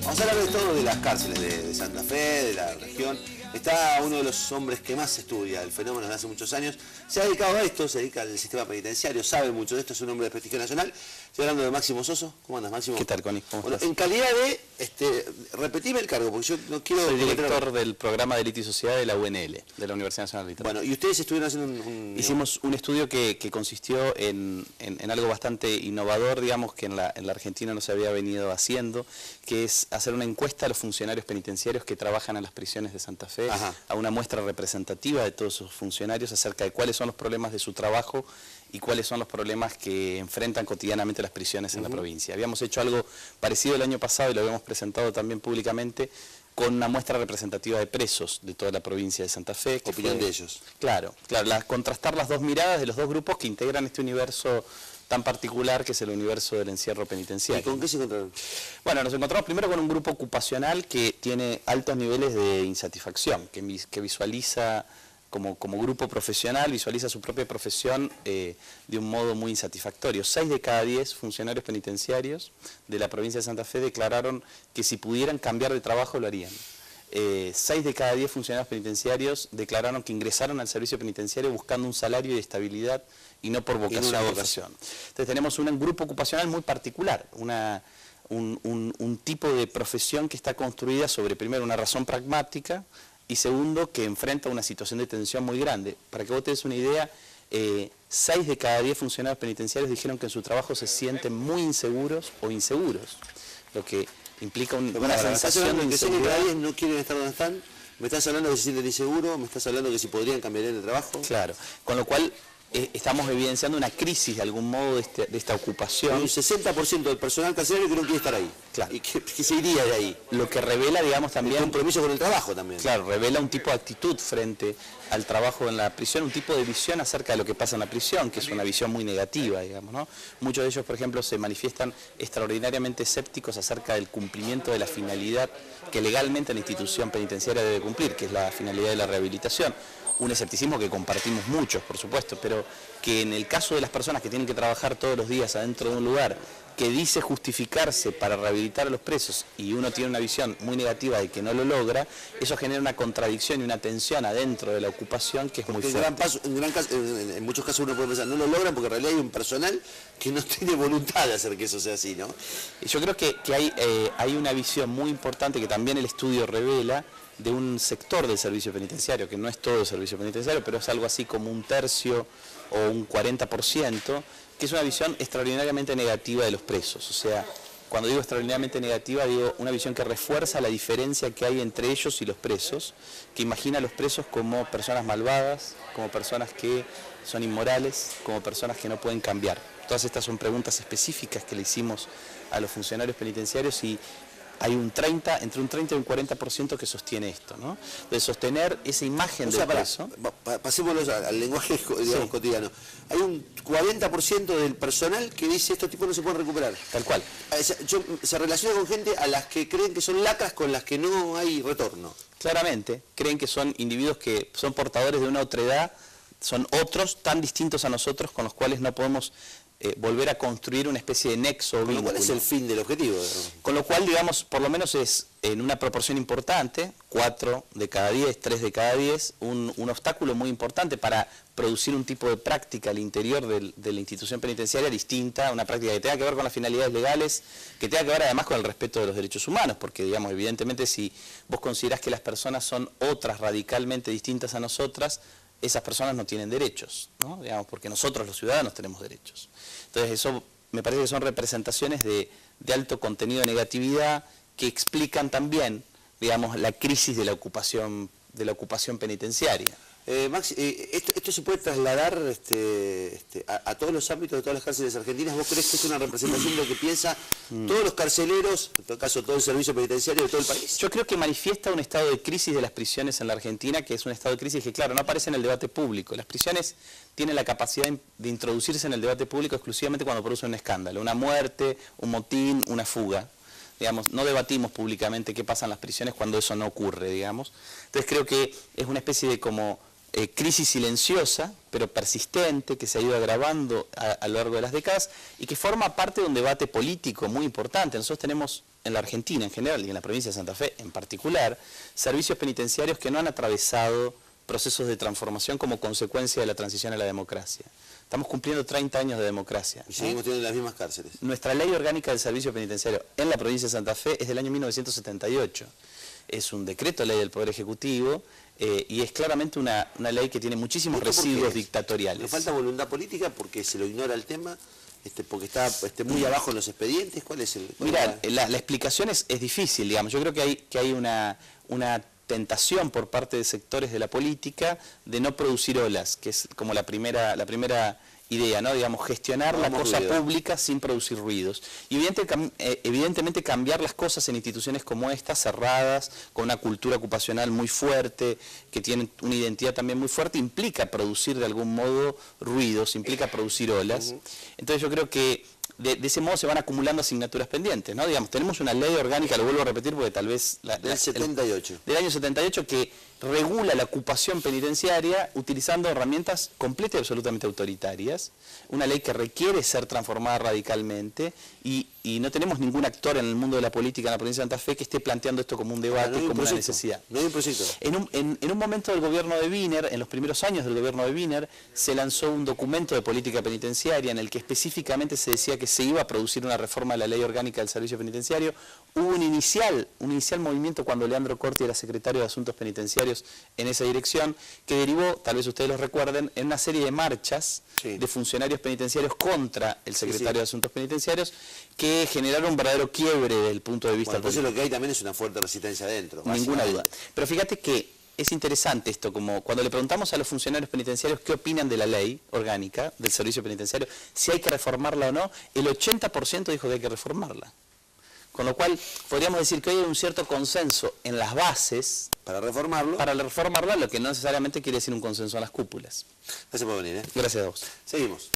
Vamos a hablar de todo, de las cárceles de Santa Fe, de la región. Está uno de los hombres que más estudia el fenómeno desde hace muchos años. Se ha dedicado a esto, se dedica al sistema penitenciario, sabe mucho de esto, es un hombre de prestigio nacional. Estoy hablando de Máximo Soso. ¿Cómo andas, Máximo? ¿Qué tal, Connie? ¿Cómo estás? En calidad de, repetime el cargo, porque yo no quiero... Soy director del programa de Delito y Sociedad de la UNL, de la Universidad Nacional de Literatura. Bueno, y ustedes estuvieron haciendo Hicimos un estudio que consistió en algo bastante innovador, digamos, que en la Argentina no se había venido haciendo, que es hacer una encuesta a los funcionarios penitenciarios que trabajan en las prisiones de Santa Fe, a una muestra representativa de todos sus funcionarios acerca de cuáles son los problemas de su trabajo y cuáles son los problemas que enfrentan cotidianamente las prisiones en la provincia. Habíamos hecho algo parecido el año pasado y lo habíamos presentado también públicamente con una muestra representativa de presos de toda la provincia de Santa Fe. Opinión de ellos. Claro, contrastar las dos miradas de los dos grupos que integran este universo tan particular que es el universo del encierro penitenciario. ¿Y con qué se encontraron? Bueno, nos encontramos primero con un grupo ocupacional que tiene altos niveles de insatisfacción, que visualiza como grupo profesional, visualiza su propia profesión de un modo muy insatisfactorio. 6 de cada 10 funcionarios penitenciarios de la provincia de Santa Fe declararon que si pudieran cambiar de trabajo lo harían. 6 de cada 10 funcionarios penitenciarios declararon que ingresaron al servicio penitenciario buscando un salario y estabilidad y no por vocación. Entonces tenemos un grupo ocupacional muy particular, un tipo de profesión que está construida sobre, primero, una razón pragmática, y segundo, que enfrenta una situación de tensión muy grande. Para que vos te des una idea, 6 de cada 10 funcionarios penitenciarios dijeron que en su trabajo se sienten muy inseguros o inseguros, lo que implica una sensación de inseguridad. Que cada 10 no quieren estar donde están, me estás hablando de que se sienten inseguros, me estás hablando de que si podrían cambiar de trabajo. Claro, con lo cual estamos evidenciando una crisis de algún modo de esta ocupación. Un 60% del personal carcelario que no quiere estar ahí. Claro. Y que se iría de ahí. Lo que revela, digamos, también... El compromiso con el trabajo también. Claro, revela un tipo de actitud frente al trabajo en la prisión, un tipo de visión acerca de lo que pasa en la prisión, que es una visión muy negativa, digamos, ¿no? Muchos de ellos, por ejemplo, se manifiestan extraordinariamente escépticos acerca del cumplimiento de la finalidad que legalmente la institución penitenciaria debe cumplir, que es la finalidad de la rehabilitación. Un escepticismo que compartimos muchos, por supuesto, pero que en el caso de las personas que tienen que trabajar todos los días adentro de un lugar que dice justificarse para rehabilitar a los presos y uno tiene una visión muy negativa de que no lo logra, eso genera una contradicción y una tensión adentro de la ocupación que es muy fuerte. En muchos casos uno puede pensar, no lo logran porque en realidad hay un personal que no tiene voluntad de hacer que eso sea así, ¿no? Yo creo que hay una visión muy importante que también el estudio revela, de un sector del servicio penitenciario, que no es todo el servicio penitenciario, pero es algo así como un tercio o un 40%, que es una visión extraordinariamente negativa de los presos. O sea, cuando digo extraordinariamente negativa, digo una visión que refuerza la diferencia que hay entre ellos y los presos, que imagina a los presos como personas malvadas, como personas que son inmorales, como personas que no pueden cambiar. Todas estas son preguntas específicas que le hicimos a los funcionarios penitenciarios y hay entre un 30 y un 40% que sostiene esto, ¿no? De sostener esa imagen del preso. Pasémoslo al lenguaje, digamos, cotidiano. Hay un 40% del personal que dice estos tipos no se pueden recuperar. Tal cual. Se relaciona con gente a las que creen que son lacras con las que no hay retorno. Claramente, creen que son individuos que son portadores de una otredad, son otros tan distintos a nosotros con los cuales no podemos volver a construir una especie de nexo o vínculo. ¿Cuál es el fin del objetivo? Con lo cual, digamos, por lo menos es en una proporción importante, 4 de cada 10, 3 de cada 10, un obstáculo muy importante para producir un tipo de práctica al interior de la institución penitenciaria distinta, una práctica que tenga que ver con las finalidades legales, que tenga que ver además con el respeto de los derechos humanos, porque, digamos, evidentemente si vos considerás que las personas son otras radicalmente distintas a nosotras, esas personas no tienen derechos, ¿no? Digamos, porque nosotros los ciudadanos tenemos derechos. Entonces eso me parece que son representaciones de alto contenido de negatividad que explican también, digamos, la crisis de la ocupación penitenciaria. Max, ¿esto se puede trasladar a todos los ámbitos de todas las cárceles argentinas? ¿Vos crees que es una representación de lo que piensan todos los carceleros, en todo caso todo el servicio penitenciario de todo el país? Yo creo que manifiesta un estado de crisis de las prisiones en la Argentina, que es un estado de crisis que, claro, no aparece en el debate público. Las prisiones tienen la capacidad de introducirse en el debate público exclusivamente cuando producen un escándalo, una muerte, un motín, una fuga. Digamos, no debatimos públicamente qué pasa en las prisiones cuando eso no ocurre, digamos. Entonces creo que es una especie de como crisis silenciosa, pero persistente, que se ha ido agravando a lo largo de las décadas y que forma parte de un debate político muy importante. Nosotros tenemos en la Argentina en general y en la provincia de Santa Fe en particular, servicios penitenciarios que no han atravesado procesos de transformación como consecuencia de la transición a la democracia. Estamos cumpliendo 30 años de democracia. Y seguimos teniendo las mismas cárceles. Nuestra ley orgánica del servicio penitenciario en la provincia de Santa Fe es del año 1978. Es un decreto ley del Poder Ejecutivo y es claramente una ley que tiene muchísimos residuos dictatoriales. ¿Le falta voluntad política porque se lo ignora el tema? Porque está muy abajo en los expedientes. ¿Cuál es el...? Mira, la explicación es difícil, digamos. Yo creo que hay una tentación por parte de sectores de la política de no producir olas, que es como la primera idea, ¿no? Digamos, gestionar la cosa pública sin producir ruidos. Y evidentemente cambiar las cosas en instituciones como estas, cerradas, con una cultura ocupacional muy fuerte, que tienen una identidad también muy fuerte, implica producir de algún modo ruidos, implica producir olas. Entonces yo creo que de ese modo se van acumulando asignaturas pendientes, ¿no? Digamos, tenemos una ley orgánica, lo vuelvo a repetir porque tal vez... del 78. Del año 78 que regula la ocupación penitenciaria utilizando herramientas completamente y absolutamente autoritarias, una ley que requiere ser transformada radicalmente y no tenemos ningún actor en el mundo de la política en la provincia de Santa Fe que esté planteando esto como un debate, como una necesidad. No hay un proyecto. En un momento del gobierno de Wiener, en los primeros años del gobierno de Wiener, se lanzó un documento de política penitenciaria en el que específicamente se decía que se iba a producir una reforma de la ley orgánica del servicio penitenciario. Hubo un inicial movimiento cuando Leandro Corti era secretario de Asuntos Penitenciarios en esa dirección, que derivó, tal vez ustedes lo recuerden, en una serie de marchas de funcionarios penitenciarios contra el secretario de Asuntos Penitenciarios, que generaron un verdadero quiebre desde el punto de vista político. Entonces lo que hay también es una fuerte resistencia adentro. Ninguna duda. Pero fíjate que es interesante esto, como cuando le preguntamos a los funcionarios penitenciarios qué opinan de la ley orgánica del servicio penitenciario, si hay que reformarla o no, el 80% dijo que hay que reformarla. Con lo cual, podríamos decir que hoy hay un cierto consenso en las bases para reformarla, lo que no necesariamente quiere decir un consenso en las cúpulas. Gracias por venir. Gracias a vos. Seguimos.